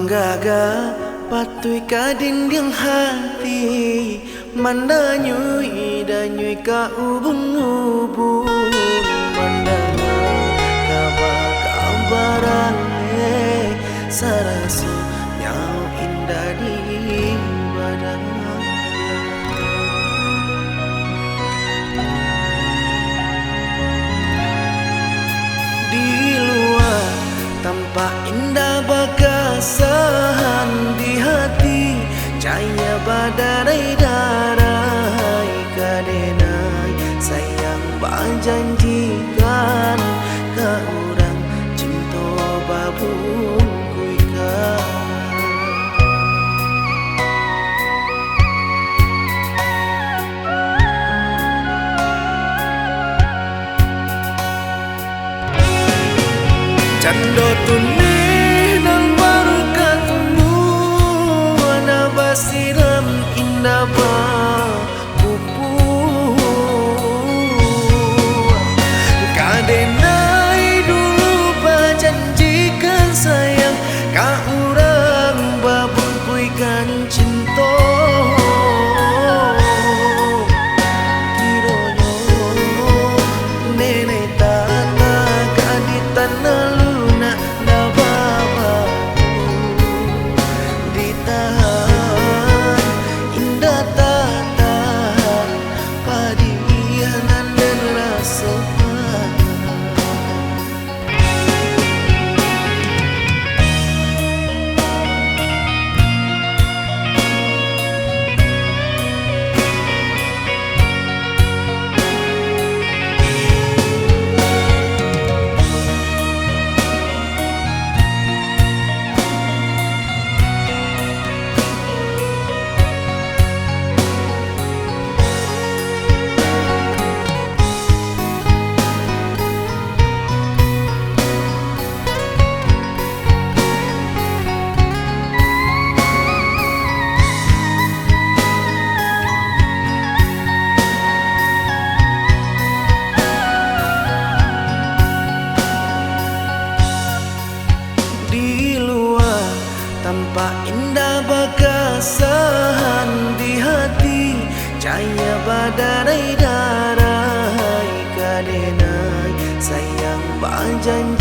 Menggaga patui ka dinding hati, mandanyui danyui ka ubung-ubung, mandanga kabar-kabaran sarasu nyau indah di badan. Di luar tampak indah bagasan, di hati cahaya badarai darai kadenai sayang bajanjikan ka urang cinta babung kuikan. Cando tuni nang baru ketemu, ana basiram indah ba pupu kadenai dulu bajanjikan sayang ka urang babung kuikan cinta. Kironyo nenek tata kaditan luna na babaku ditahan indah tatahan padihanan dan rasa. Di luar tampak indah bagasan, di hati cahaya badarai darai kadenai sayang bajan